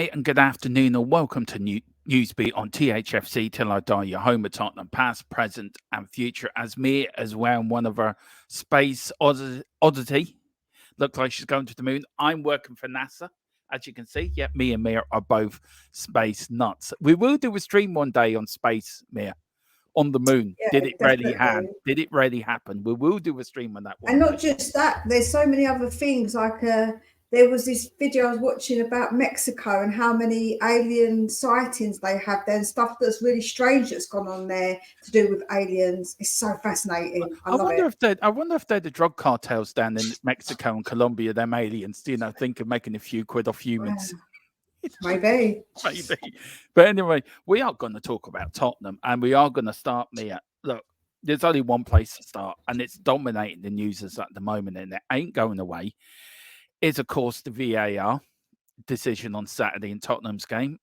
day and good afternoon, and welcome to Newsbeat on THFC Till I Die, your home of Tottenham, past, present, and future. As me as well, one of our space oddity. Looks like she's going to the moon. I'm working for NASA, as you can see. Yep, me and Mia are both space nuts. We will do a stream one day on space, Mia, on the moon. Yeah, definitely. Did it really happen? We will do a stream on that one And not day. just that, there's so many other things. Like there was this video I was watching about Mexico and how many alien sightings they have there and stuff that's really strange that's gone on there to do with aliens. It's so fascinating. I love it. I wonder if they're the drug cartels down in Mexico and Colombia, them aliens, think of making a few quid off humans. Maybe. Maybe. But anyway, we are going to talk about Tottenham and we are going to start, Mia. Look, there's only one place to start, and it's dominating the news at the moment, and it ain't going away. Is, of course, the VAR decision on Saturday in Tottenham's game.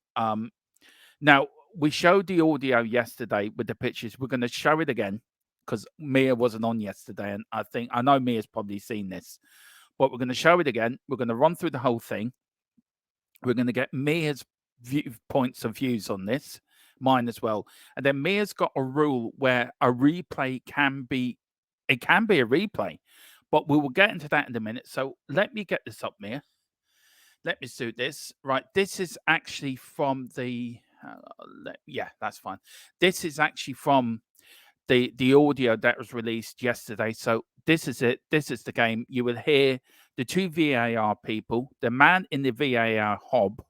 Now, we showed the audio yesterday with the pictures. We're going to show it again because Mia wasn't on yesterday, and I know Mia's probably seen this, but we're going to show it again. We're going to run through the whole thing. We're going to get Mia's points of views on this, mine as well, and then Mia's got a rule where a replay can be a replay, but we will get into that in a minute. So let me get this up, Mia. Let me do this. Right, this is actually from the. Yeah, that's fine. This is actually from the audio that was released yesterday. So this is it. This is the game. You will hear the two VAR people, the man in the VAR hob,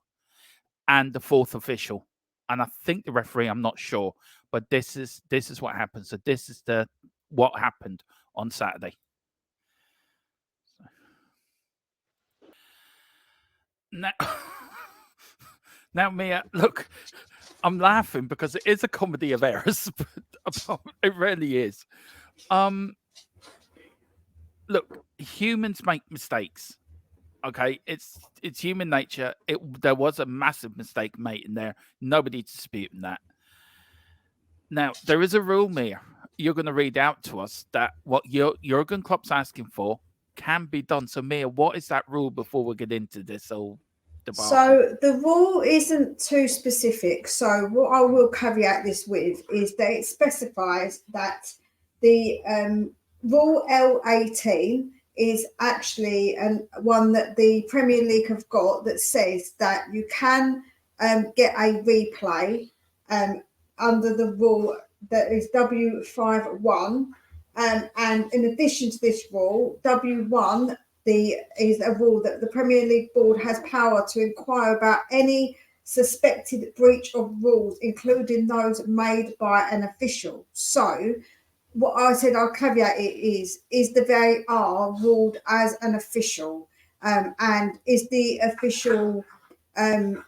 and the fourth official. And I think the referee. I'm not sure, but this is what happens. So this is what happened on Saturday. Now, Mia, look, I'm laughing because it is a comedy of errors. It really is. Look, humans make mistakes. Okay, it's human nature. There was a massive mistake made in there. Nobody's disputing that. Now, there is a rule, Mia. You're going to read out to us that what Jurgen Klopp's asking for can be done. So, Mia, what is that rule before we get into this whole debacle? So the rule isn't too specific. So what I will caveat this with is that it specifies that the rule L18 is actually one that the Premier League have got that says that you can get a replay under the rule that is W51. And in addition to this rule, W1 is a rule that the Premier League board has power to inquire about any suspected breach of rules, including those made by an official. So what I said, I'll caveat it is the VAR ruled as an official, and is the official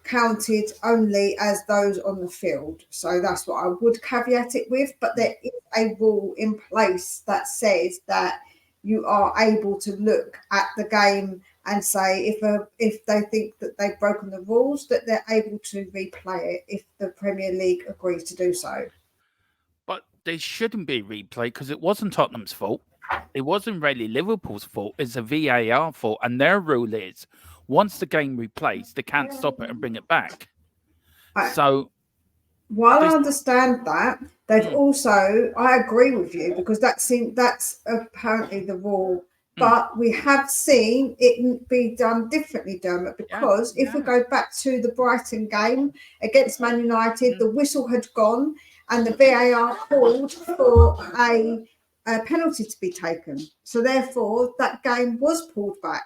counted only as those on the field? So that's what I would caveat it with. But there is a rule in place that says that you are able to look at the game and say if they think that they've broken the rules, that they're able to replay it if the Premier League agrees to do so. But they shouldn't be replay because it wasn't Tottenham's fault. It wasn't really Liverpool's fault. It's a VAR fault, and their rule is once the game replays, they can't stop it and bring it back. So, while I understand that, they've also, I agree with you because that's apparently the rule. But we have seen it be done differently, Dermot, because if we go back to the Brighton game against Man United, the whistle had gone and the VAR called for a penalty to be taken. So therefore, that game was pulled back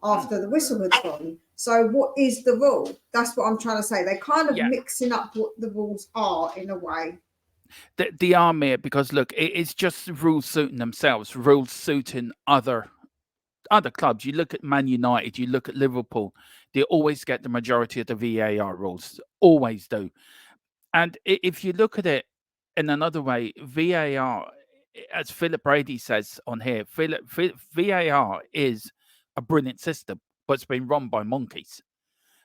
after the whistle had gone. So what is the rule? That's what I'm trying to say. They're kind of mixing up what the rules are in a way. The army, because look, it's just rules suiting themselves, rules suiting other clubs. You look at Man United, you look at Liverpool, they always get the majority of the VAR rules, always do. And if you look at it in another way, VAR, as Philip Brady says on here, VAR is a brilliant system, but it's been run by monkeys.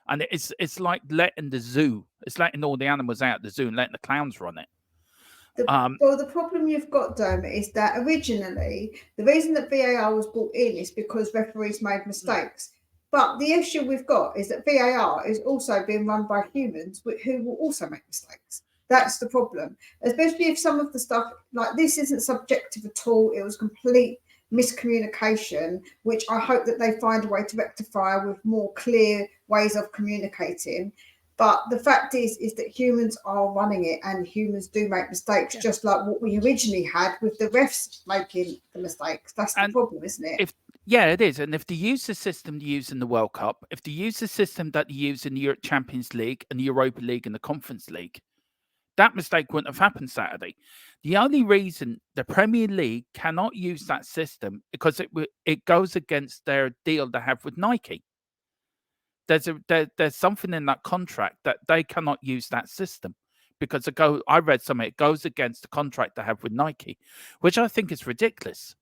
And it's like letting the zoo, it's letting all the animals out of the zoo and letting the clowns run it. Well, the problem you've got, Dermot, is that originally the reason that VAR was brought in is because referees made mistakes. But the issue we've got is that VAR is also being run by humans who will also make mistakes. That's the problem, especially if some of the stuff like this isn't subjective at all. It was complete miscommunication, which I hope that they find a way to rectify with more clear ways of communicating. But the fact is that humans are running it, and humans do make mistakes, just like what we originally had with the refs making the mistakes. That's the problem, isn't it? Yeah, it is. And if they use the system they use in the World Cup, if they use the system that they use in the Champions League and the Europa League and the Conference League, that mistake wouldn't have happened Saturday. The only reason the Premier League cannot use that system because it goes against their deal they have with Nike. There's something in that contract that they cannot use that system because I read something. It goes against the contract they have with Nike, which I think is ridiculous.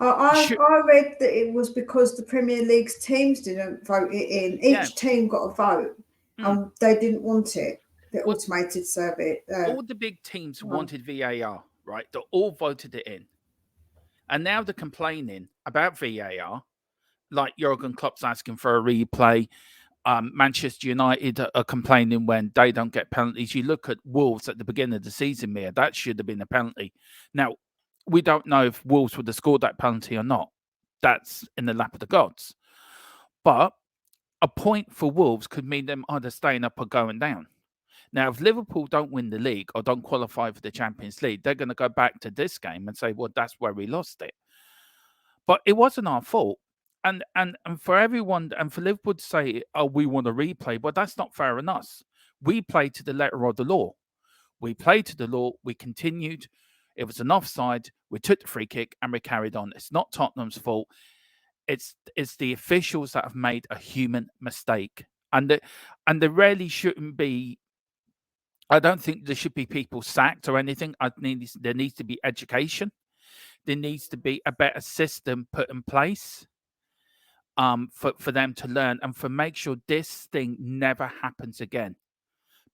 I read that it was because the Premier League's teams didn't vote it in. Each team got a vote, and they didn't want it. The automated survey. All the big teams wanted VAR, right? They all voted it in, and now they're complaining about VAR. Like Jurgen Klopp's asking for a replay. Manchester United are complaining when they don't get penalties. You look at Wolves at the beginning of the season, Mia, that should have been a penalty. Now, we don't know if Wolves would have scored that penalty or not. That's in the lap of the gods. But a point for Wolves could mean them either staying up or going down. Now, if Liverpool don't win the league or don't qualify for the Champions League, they're going to go back to this game and say, well, that's where we lost it. But it wasn't our fault. And for everyone, and for Liverpool to say, oh, we want a replay, well, that's not fair on us. We played to the letter of the law. We played to the law. We continued. It was an offside. We took the free kick and we carried on. It's not Tottenham's fault. It's the officials that have made a human mistake. And there really shouldn't be. I don't think there should be people sacked or anything. There needs to be education. There needs to be a better system put in place for them to learn and for make sure this thing never happens again.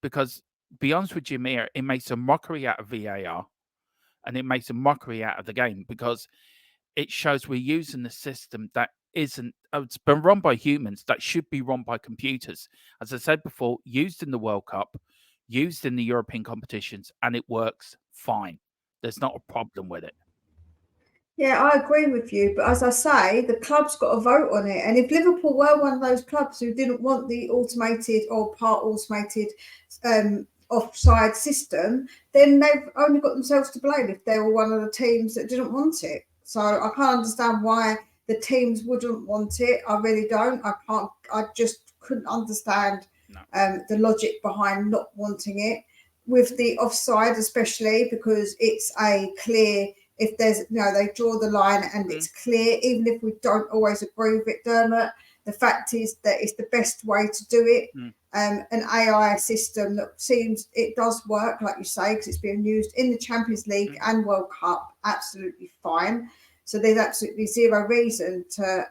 Because, be honest with you, Mia, it makes a mockery out of VAR and it makes a mockery out of the game because it shows we're using the system that isn't, it's been run by humans, that should be run by computers. As I said before, used in the World Cup, used in the European competitions, and it works fine. There's not a problem with it. Yeah, I agree with you. But as I say, the club's got a vote on it. And if Liverpool were one of those clubs who didn't want the automated or part automated offside system, then they've only got themselves to blame if they were one of the teams that didn't want it. So I can't understand why the teams wouldn't want it. I really don't. I just couldn't understand the logic behind not wanting it. With the offside, especially because it's a clear, if there's, they draw the line and it's clear, even if we don't always agree with it, Dermot, the fact is that it's the best way to do it. An AI system that seems it does work, like you say, because it's being used in the Champions League and World Cup, absolutely fine. So there's absolutely zero reason to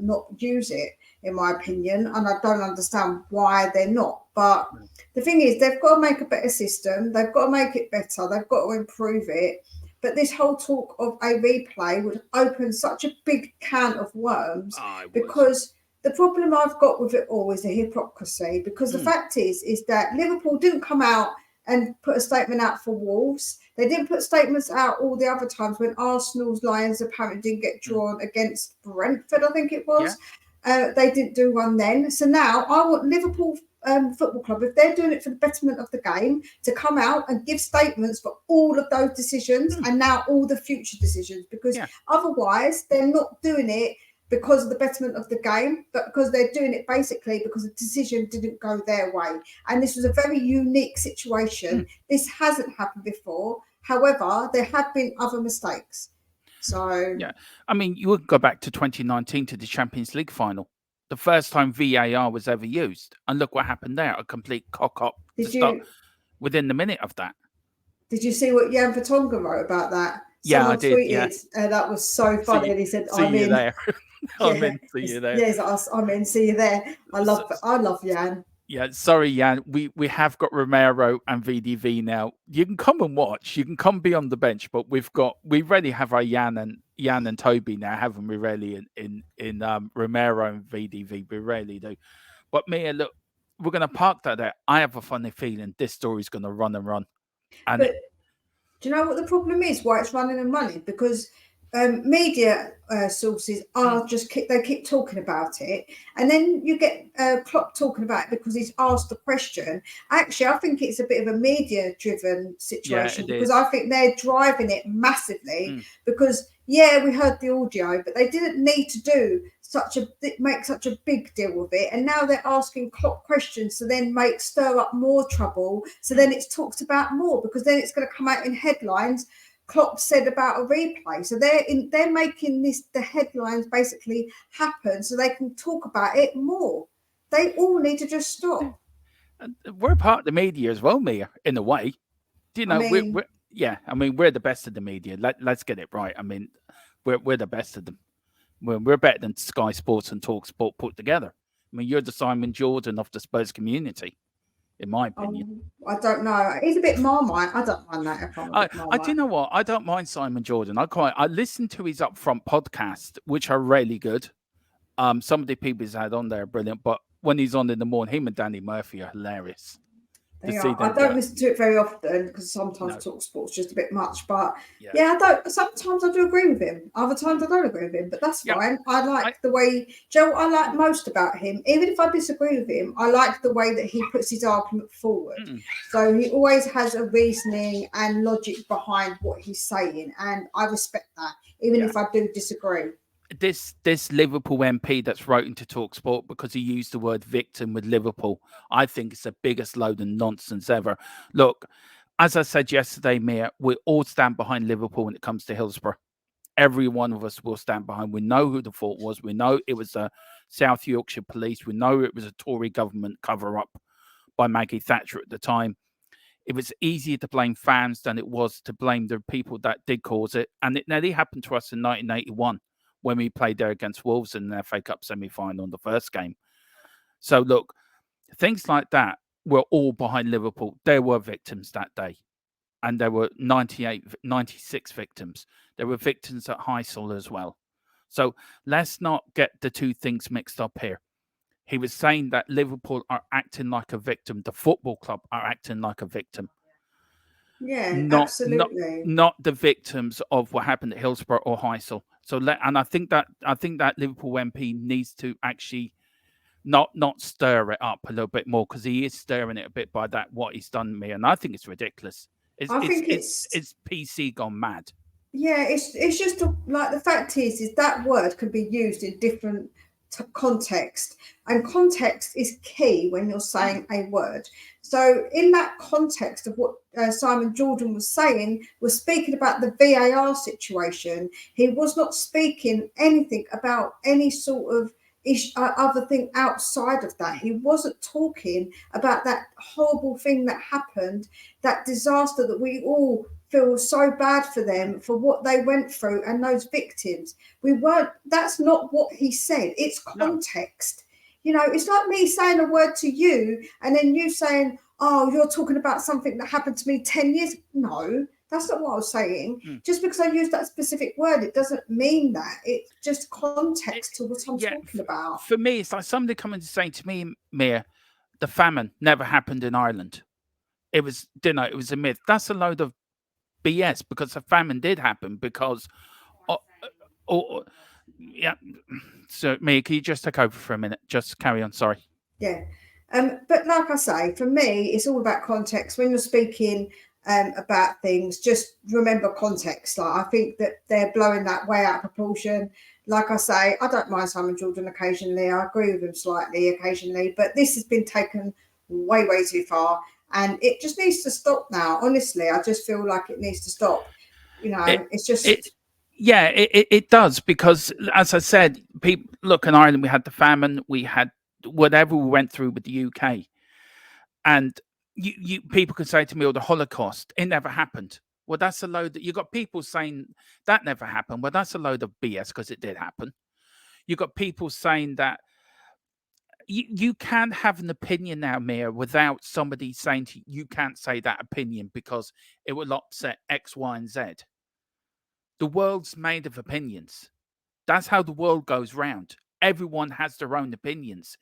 not use it, in my opinion, and I don't understand why they're not. But the thing is, they've got to make a better system. They've got to make it better. They've got to improve it. But this whole talk of a replay would open such a big can of worms because the problem I've got with it all is the hypocrisy. Because the fact is that Liverpool didn't come out and put a statement out for Wolves. They didn't put statements out all the other times when Arsenal's Lions apparently didn't get drawn against Brentford, I think it was. They didn't do one then. So now I want Liverpool Football Club, if they're doing it for the betterment of the game, to come out and give statements for all of those decisions and now all the future decisions, because otherwise they're not doing it because of the betterment of the game, but because they're doing it basically because the decision didn't go their way. And this was a very unique situation. This hasn't happened before. However, there have been other mistakes. So I mean, you would go back to 2019 to the Champions League final. The first time VAR was ever used. And look what happened there. A complete cock-up within the minute of that. Did you see what Jan Vertonghen wrote about that? Someone I did, tweeted, that was so funny. And he said, I'm in. See you there. Yes, I'm in. See you there. I love Jan. Yeah, sorry, Jan. We have got Romero and VDV now. You can come and watch. You can come be on the bench, but we already have our Jan and Toby now, haven't we? Really in Romero and VDV, we rarely do. But Mia, look, we're gonna park that there. I have a funny feeling this story's gonna run and run, and But do you know what the problem is? Why it's running and running? Because media sources mm, are just they keep talking about it, and then you get Klopp talking about it because he's asked a question. Actually, I think it's a bit of a media-driven yeah, situation it because is. I think they're driving it massively. Mm, Because yeah, we heard the audio, but they didn't need to do make such a big deal of it, and now they're asking Klopp questions to then make stir up more trouble. So mm. then it's talked about more because then it's going to come out in headlines. Klopp said about a replay, so they're making this the headlines basically happen so they can talk about it more. They all need to just stop. And we're part of the media as well, Mia, in a way. Do you I know mean, yeah, I mean we're the best of the media. Let's get it right. I mean we're the best of them. We're better than Sky Sports and Talk Sport put together. I mean you're the Simon Jordan of the Spurs community, in my opinion. I don't know. He's a bit marmite. I don't mind that if I'm a bit I do marmite. you know what? I don't mind Simon Jordan. I listen to his upfront podcast, which are really good. Some of the people he's had on there are brilliant, but when he's on in the morning, him and Danny Murphy are hilarious to They see are. I them do don't it. listen to it very often because sometimes No, talk sports just a bit much. But yeah, yeah, I don't. Sometimes I do agree with him. Other times I don't agree with him. But that's yeah. fine. I like I the way Joe. I like most about him, even if I disagree with him. I like the way that he puts his argument forward. mm, So he always has a reasoning and logic behind what he's saying, and I respect that, even yeah. if I do disagree. This Liverpool MP that's wrote into Talksport because he used the word victim with Liverpool, I think it's the biggest load of nonsense ever. Look, as I said yesterday, Mia, we all stand behind Liverpool when it comes to Hillsborough. Every one of us will stand behind. We know who the fault was. We know it was the South Yorkshire police. We know it was a Tory government cover up by Maggie Thatcher at the time. It was easier to blame fans than it was to blame the people that did cause it. And it nearly happened to us in 1981 when we played there against Wolves in the FA Cup semi final in the first game. So, look, things like that were all behind Liverpool. There were victims that day, and there were 96 victims. There were victims at Heysel as well. So, let's not get the two things mixed up here. He was saying that Liverpool are acting like a victim, the football club are acting like a victim, Yeah, not absolutely. not the victims of what happened at Hillsborough or Heysel. So and I think that Liverpool MP needs to actually not stir it up a little bit more because he is stirring it a bit by that what he's done to me, and I think it's ridiculous. It's I it's think it's it's it's PC gone mad. Yeah, it's just like the fact is that word can be used in different context, and context is key when you're Mm, saying a word. So in that context of what Simon Jordan was saying, was speaking about the VAR situation. He was not speaking anything about any sort of other thing outside of that. mm, He wasn't talking about that horrible thing that happened, that disaster that we all feel so bad for mm. them for what they went through and those victims. We weren't, that's not what he said. It's No. context. You know, it's like me saying a word to you and then you saying, oh, you're talking about something that happened to me 10 years. No, that's not what I was saying. Mm. Just because I use that specific word, it doesn't mean that. It's just It, context to what I'm yeah, talking about. for me, it's like somebody coming to say to me, Mia, the famine never happened in Ireland. It was, it was a myth. That's a load of BS because the famine did happen because, uh, or, yeah. So, Mia, can you just take over for a minute? Just carry on. Sorry. Yeah. But like I say, for me, it's all about context. When you're speaking about things, just remember context. Like I think that they're blowing that way out of proportion. Like I say, I don't mind Simon Jordan occasionally. I agree with him slightly occasionally, but this has been taken way, way too far, and it just needs to stop now. Honestly, I just feel like it needs to stop. You It, know, it's it, just yeah, it does because, as I said, people look in Ireland. We had the famine. We had whatever we went through with the UK, and you people can say to me, "Oh, the Holocaust, it never happened." Well, that's a load that you got people saying that never happened. Well, that's a load of BS because it did happen. You got people saying that you can have an opinion now, Mia, without somebody saying to you, you can't say that opinion because it will upset X, Y, and Z. The world's made of opinions. That's how the world goes round. Everyone has their own opinions.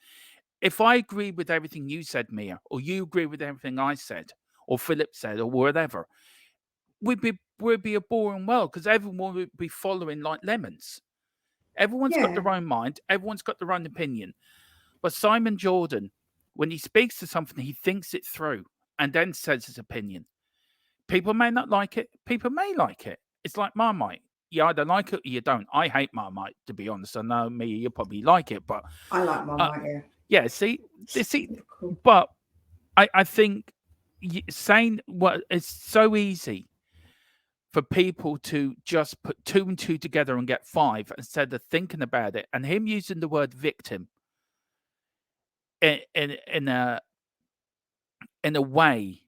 If I agree with everything you said, Mia, or you agree with everything I said, or Philip said, or whatever, we'd be a boring world because everyone would be following like lemons. Everyone's got Yeah, their own mind. Everyone's got their own opinion. But Simon Jordan, when he speaks to something, he thinks it through and then says his opinion. People may not like it. People may like it. It's like Marmite. You either like it or you don't. I hate Marmite, to be honest. I know me, you probably like it, but I like my uh, idea. yeah. See, Typical. but I think saying what it's so easy for people to just put two and two together and get five instead of thinking about it. And him using the word victim in in, in a in a way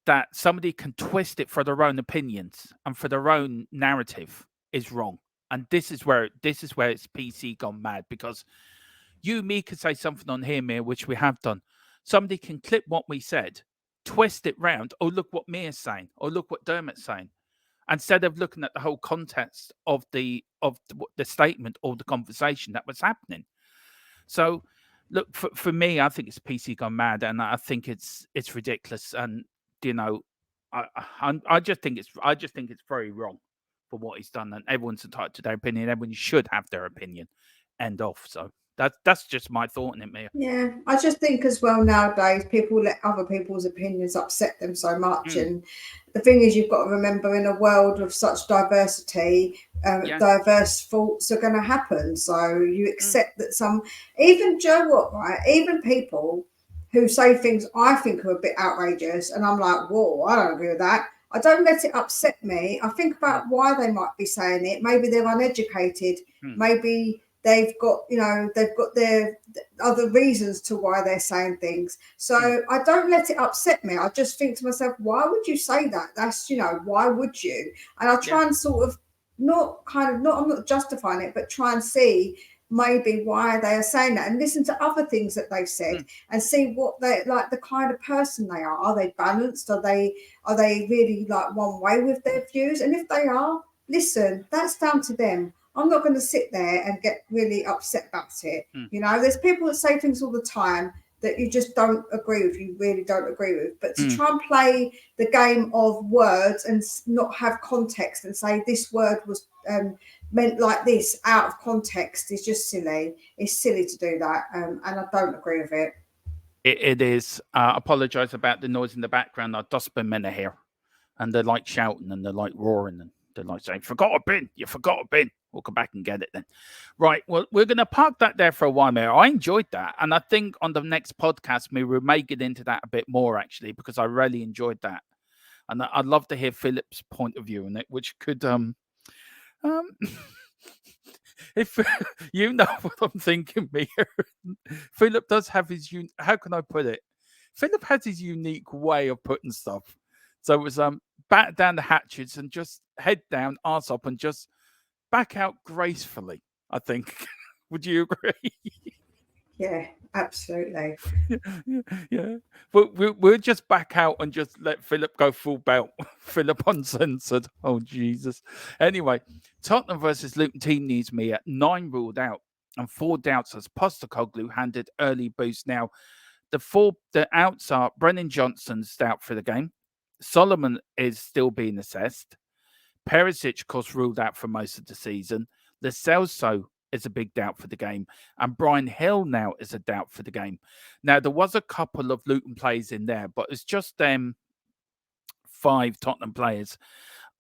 that somebody can twist it for their own opinions and for their own narrative is wrong. And this is where it's PC gone mad because you and me could say something on here, Mia, which we have done. Somebody can clip what we said, twist it round. Oh, look what Mia's saying. Or look what Dermot's saying. Instead of looking at the whole context of the statement or the conversation that was happening. So, look for me, I think it's PC gone mad, and I think it's ridiculous. And you know, I just think it's very wrong for what he's done, and everyone's entitled to their opinion. Everyone should have their opinion. End off. So that's just my thought on it, Mia. Yeah, I just think as well nowadays people let other people's opinions upset them so much, Mm, and the thing is, you've got to remember in a world of such diversity, yeah. diverse thoughts are going to happen. So you Mm, accept that some, even Joe, what right? Even people who say things I think are a bit outrageous, and I'm like, whoa, I don't agree with that. I don't let it upset me. I think mm, about why they might be saying it. Maybe they're uneducated. mm, Maybe they've got their other reasons to why they're saying things. mm, So I don't let it upset me. I just think to myself, why would you say that? That's, why would you? And I yeah. try and sort of I'm not justifying it, but try and see maybe why they are saying that and listen to other things that they've said Mm, and see what they like, the kind of person they are. Are they balanced? Are they really like one way with their views? And if they are, listen, that's down to them. I'm not going to sit there and get really upset about it. mm, There's people that say things all the time that you just don't agree with, you really don't agree with. But to mm. try and play the game of words and not have context and say this word was meant like this out of context is just silly. It's silly to do that, and I don't agree with it. It is. Apologise about the noise in the background. Our dustbin are here, and they're like shouting and they're like roaring and they're like saying, "Forgot a bin! You forgot a bin." We'll come back and get it then. Right. Well, we're going to park that there for a while, Mayor. I enjoyed that, and I think on the next podcast we may get into that a bit more actually because I really enjoyed that, and I'd love to hear Philip's point of view on it, which could um if you know what I'm thinking, Mia. Philip does have his how can I put it? Philip has his unique way of putting stuff. So it was back down the hatches and just head down, arse up, and just back out gracefully. I think. Would you agree? Yeah, absolutely. Yeah, yeah. But we'll just back out and just let Philip go full belt. Philip uncensored. Oh Jesus. Anyway, Tottenham versus Luton team needs me at 9 ruled out and 4 doubts as Postecoglou handed early boost. Now the outs are Brennan Johnson's out for the game. Solomon is still being assessed. Perisic, of course, ruled out for most of the season. Lo Celso is a big doubt for the game. And Brian Hill now is a doubt for the game. Now, there was a couple of Luton players in there, but it's just them 5 Tottenham players.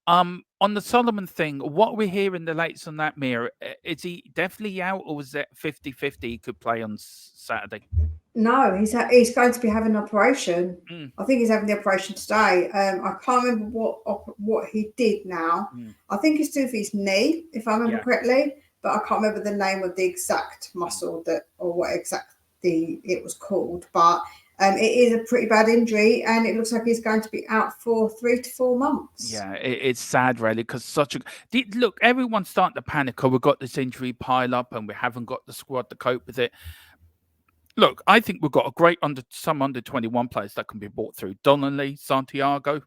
On the Solomon thing, what we hear in the latest on that, Mira, is he definitely out or was it 50-50 he could play on Saturday? No, he's going to be having an operation. Mm, I think he's having the operation today. I can't remember what he did now. mm, I think it's to do with his knee, if I remember yeah. correctly, but I can't remember the name of the exact Mm. muscle that or what exactly it was called. But it is a pretty bad injury, and it looks like he's going to be out for 3 to 4 months. Yeah, it's sad, really, because look, everyone's starting to panic. Oh, we've got this injury pile up and we haven't got the squad to cope with it. Look, I think we've got a great some under 21 players that can be brought through. Donnelly, Santiago.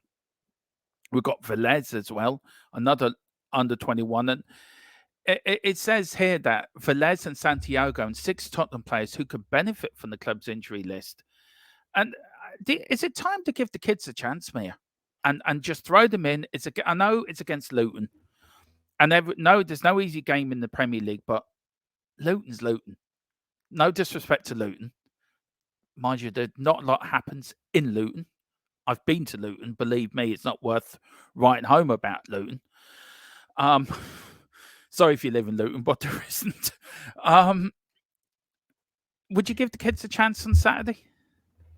We've got Velez as well, another under 21. And it says here that Velez and Santiago and 6 Tottenham players who could benefit from the club's injury list. And is it time to give the kids a chance, Mia? And just throw them in. I know it's against Luton. And no, there's no easy game in the Premier League, but Luton's Luton. No disrespect to Luton. Mind you, not a lot happens in Luton. I've been to Luton. Believe me, it's not worth writing home about Luton. Sorry if you live in Luton, but there isn't. Would you give the kids a chance on Saturday?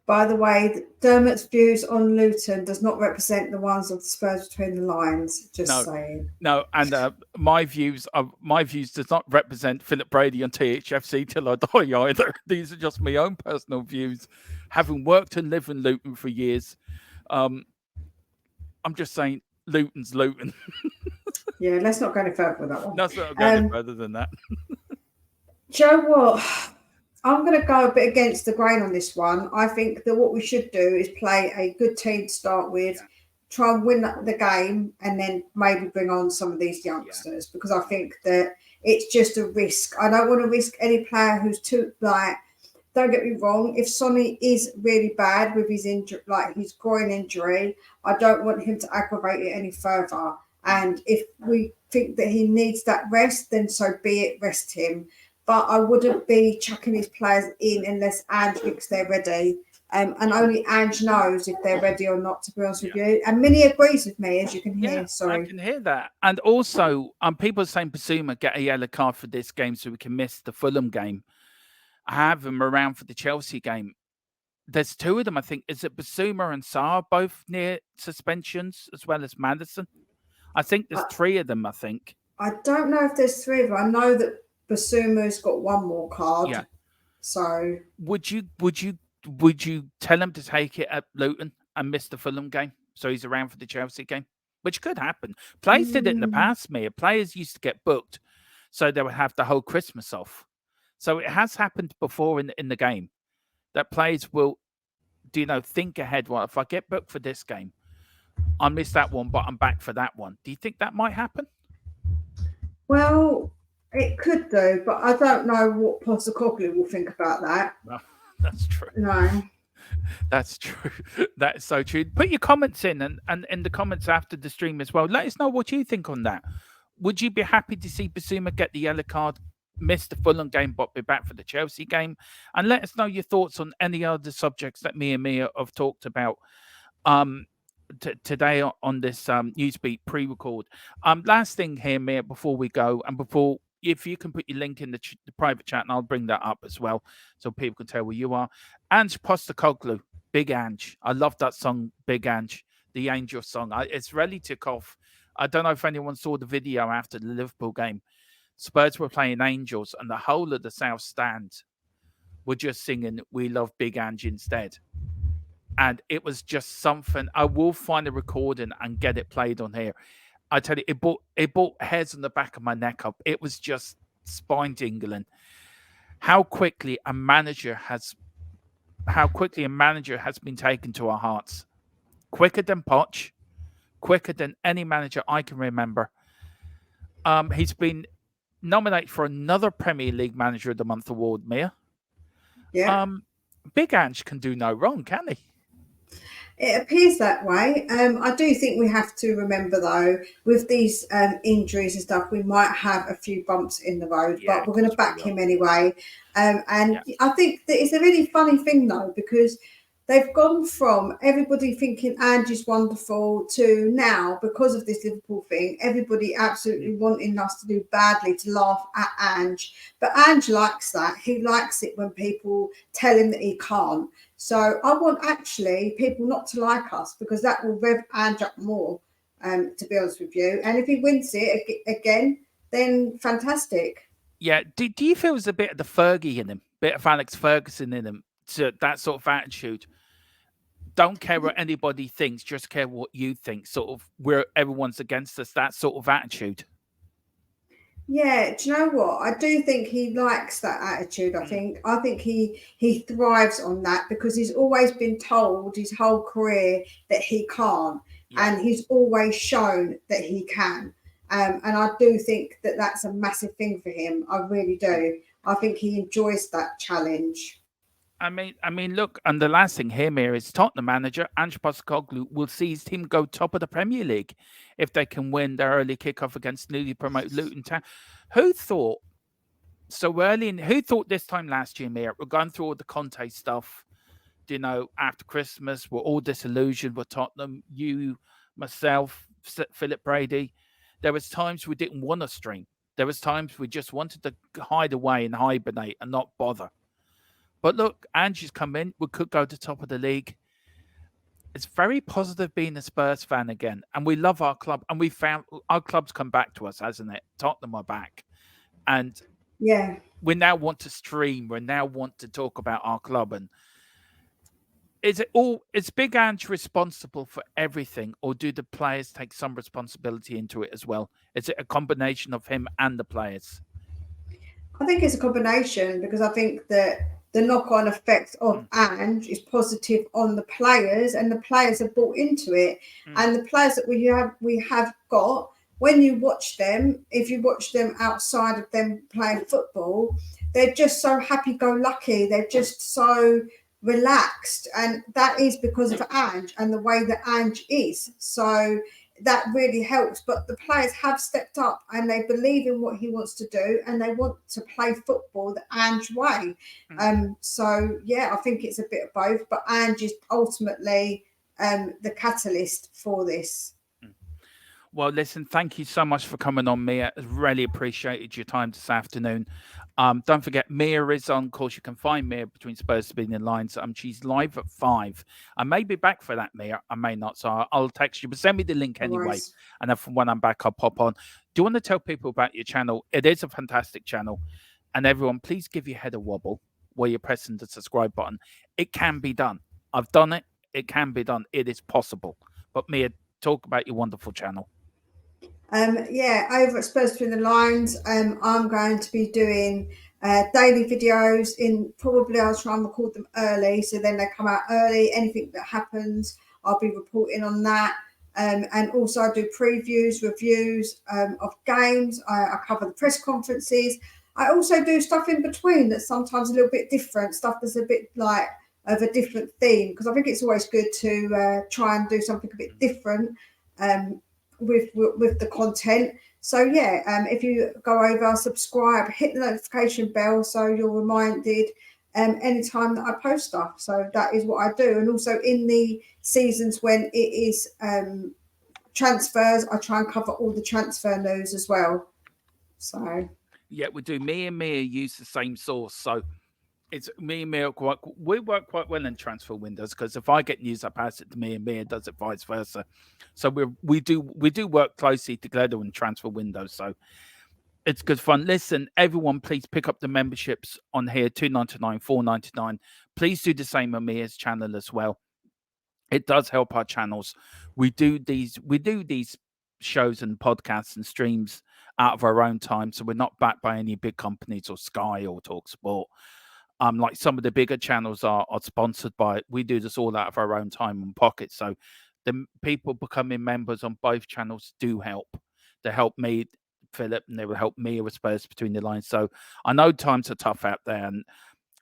By the way, Dermot's views on Luton does not represent the ones of the Spurs between the lines. Just saying. No, and my views does not represent Philip Brady on THFC till I die either. These are just my own personal views, having worked and lived in Luton for years. I'm just saying, Luton's Luton. Yeah, let's not go any further with that one. Let's not go any further than that. Do you know what? I'm going to go a bit against the grain on this one. I think that what we should do is play a good team to start with, try and win the game, and then maybe bring on some of these youngsters, because I think that it's just a risk. I don't want to risk any player who's too, like, don't get me wrong, if Sonny is really bad with his injury, like his groin injury, I don't want him to aggravate it any further. And if we think that he needs that rest, then so be it, rest him. But I wouldn't be chucking his players in unless Ange thinks they're ready. And only Ange knows if they're ready or not, to be honest with you. And Minnie agrees with me, as you can hear. Yeah, Sorry. I can hear that. And also, people are saying Basuma get a yellow card for this game so we can miss the Fulham game. I have him around for the Chelsea game. There's 2 of them, I think. Is it Basuma and Sarr both near suspensions, as well as Madison? I think there's 3 of them, I think. I don't know if there's 3 of them. I know that Basuma's got 1 more card. Yeah. So would you tell him to take it at Luton and miss the Fulham game so he's around for the Chelsea game? Which could happen. Players did it in the past, Mia. Players used to get booked so they would have the whole Christmas off. So it has happened before in the game that players will, think ahead. Well, if I get booked for this game, I miss that one, but I'm back for that one. Do you think that might happen? Well, it could do, but I don't know what Postecoglou will think about that. No, that's true. No. That's true. That's so true. Put your comments in and in the comments after the stream as well. Let us know what you think on that. Would you be happy to see Basuma get the yellow card, miss the Fulham game, but be back for the Chelsea game? And let us know your thoughts on any other subjects that me and Mia have talked about today on this Newsbeat pre-record. Last thing here, Mia, before we go, and if you can put your link in the private chat, and I'll bring that up as well, so people can tell where you are. Ange Postecoglou, Big Ange. I love that song, Big Ange, the Angel song. It's really took off. I don't know if anyone saw the video after the Liverpool game. Spurs were playing Angels, and the whole of the South Stand were just singing "We Love Big Ange" instead. And it was just something. I will find a recording and get it played on here. I tell you, it brought hairs on the back of my neck up. It was just spine tingling. How quickly a manager has been taken to our hearts. Quicker than Poch, quicker than any manager I can remember. He's been nominated for another Premier League Manager of the Month award, Mia. Yeah. Big Ange can do no wrong, can he? It appears that way. I do think we have to remember, though, with these injuries and stuff, we might have a few bumps in the road, but we're going to back him anyway. I think that it's a really funny thing, though, because they've gone from everybody thinking Ange is wonderful to now, because of this Liverpool thing, everybody absolutely wanting us to do badly, to laugh at Ange. But Ange likes that. He likes it when people tell him that he can't. So I want actually people not to like us, because that will rev Ange up more, to be honest with you. And if he wins it again, then fantastic. Yeah. Do you feel there's a bit of the Fergie in him, bit of Alex Ferguson in him, to that sort of attitude? Don't care what anybody thinks, just care what you think. Sort of where everyone's against us, that sort of attitude. Yeah, do you know what? I do think he likes that attitude. I Mm, think I think he thrives on that because he's always been told his whole career that he can't, yeah. and he's always shown that he can. And I do think that that's a massive thing for him. I really Mm. do. I think he enjoys that challenge. I mean, look, and the last thing here, Mia, is Tottenham manager Ange Postecoglou will see his team go top of the Premier League if they can win their early kickoff against newly promoted Luton Town. Who thought so early? Who thought this time last year, Mia, we're going through all the Conte stuff? After Christmas, we're all disillusioned with Tottenham. You, myself, Philip Brady. There was times we didn't want to stream. There was times we just wanted to hide away and hibernate and not bother. But look, Angie's come in. We could go to top of the league. It's very positive being a Spurs fan again, and we love our club. And we found our club's come back to us, hasn't it? Tottenham are back, and Yeah. we now want to stream. We now want to talk about our club. And is it all? Is Big Ange responsible for everything, or do the players take some responsibility into it as well? Is it a combination of him and the players? I think it's a combination because I think that the knock-on effect of Mm, Ange is positive on the players, and the players have bought into it. mm, And the players that we have got, when you watch them, if you watch them outside of them playing football, they're just so happy-go-lucky. They're just so relaxed, and that is because of Ange and the way that Ange is. So that really helps. But the players have stepped up and they believe in what he wants to do and they want to play football the Ange way. mm, So yeah, I think it's a bit of both, but Ange is ultimately the catalyst for this. mm. Well, listen, thank you so much for coming on, Mia. Really appreciated your time this afternoon. Don't forget, Mia is on. Of course, you can find Mia between Spurs Spinning Lines. She's live at 5. I may be back for that, Mia. I may not. So I'll text you, but send me the link anyway. Otherwise, And then from when I'm back, I'll pop on. Do you want to tell people about your channel? It is a fantastic channel. And everyone, please give your head a wobble while you're pressing the subscribe button. It can be done. I've done it. It can be done. It is possible. But Mia, talk about your wonderful channel. yeah, over at Spurs Between the Lines, I'm going to be doing daily videos. In probably I'll try and record them early, so then they come out early. Anything that happens, I'll be reporting on that. And also I do previews, reviews of games. I cover the press conferences. I also do stuff in between that's sometimes a little bit different, stuff that's a bit like of a different theme, because I think it's always good to try and do something a bit different. Um, with the content. So yeah, if you go over, subscribe, hit the notification bell so you're reminded anytime that I post stuff. So that is what I do. And also in the seasons when it is transfers, I try and cover all the transfer news as well. So Yeah, we do. Me and Mia use the same source. So it's me and Mia we work quite well in transfer windows because if I get news, I pass it to me and Mia does it vice versa. So we do work closely together in transfer windows. So it's good fun. Listen, everyone, please pick up the memberships on here, 2.99, 4.99. Please do the same on Mia's channel as well. It does help our channels. We do these shows and podcasts and streams out of our own time, so we're not backed by any big companies or Sky or Talksport. Like some of the bigger channels are sponsored by. We do this all out of our own time and pocket. So the people becoming members on both channels do help. They help me, Philip, and they will help me with Spurs Between the Lines. So I know times are tough out there, and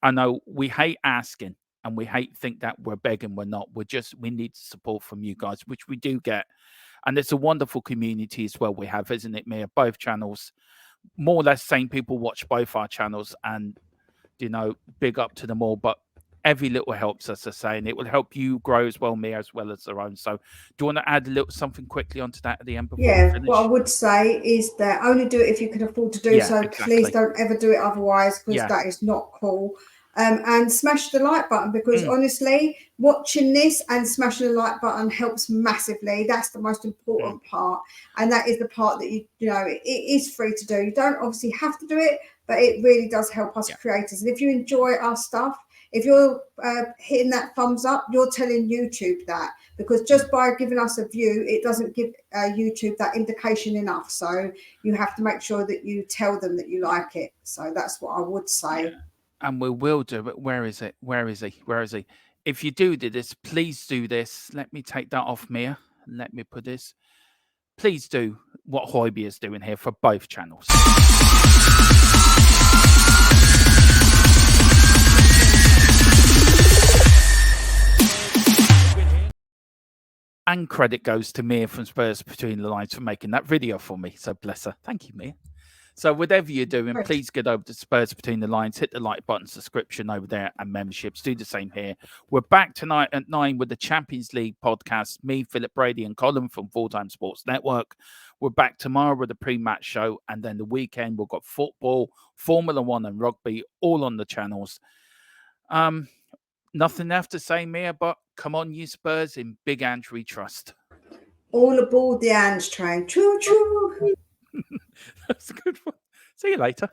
I know we hate asking and we hate think that we're begging. We're not. We need support from you guys, which we do get. And it's a wonderful community as well we have, isn't it, Mia? Both channels, more or less same people watch both our channels and big up to them all. But every little helps, as I say, and it will help you grow as well, Mia, as well as their own. So do you want to add a little something quickly onto that at the end before we yeah, what I finish? would say is that only do it if you can afford to do Yeah, so. Please exactly. don't ever do it otherwise, because Yeah. that is not cool. And smash the like button, because Mm, honestly, watching this and smashing the like button helps massively. That's the most mm, important part, and that is the part that it is free to do. You don't obviously have to do it, but it really does help us yeah. creators. And if you enjoy our stuff, If you're hitting that thumbs up, you're telling YouTube that, because just by giving us a view, it doesn't give YouTube that indication enough. So you have to make sure that you tell them that you like it. So that's what I would say. Yeah. And we will do it. Where is it? Where is he? Where is he? If you do this, please do this. Let me take that off, Mia. Let me put this. Please do what Hoiby is doing here for both channels. And credit goes to Mia from Spurs Between the Lines for making that video for me. So bless her. Thank you, Mia. So whatever you're doing, please get over to Spurs Between the Lines, hit the like button, subscription over there, and memberships. Do the same here. We're back tonight at 9 with the Champions League podcast. Me, Philip Brady, and Colin from Full Time Sports Network. We're back tomorrow with the pre-match show, and then the weekend we've got football, Formula One, and rugby all on the channels. Nothing left to say, Mia, but come on, you Spurs, in Big Ange we trust. All aboard the Ange train. Choo choo. That's a good one. See you later.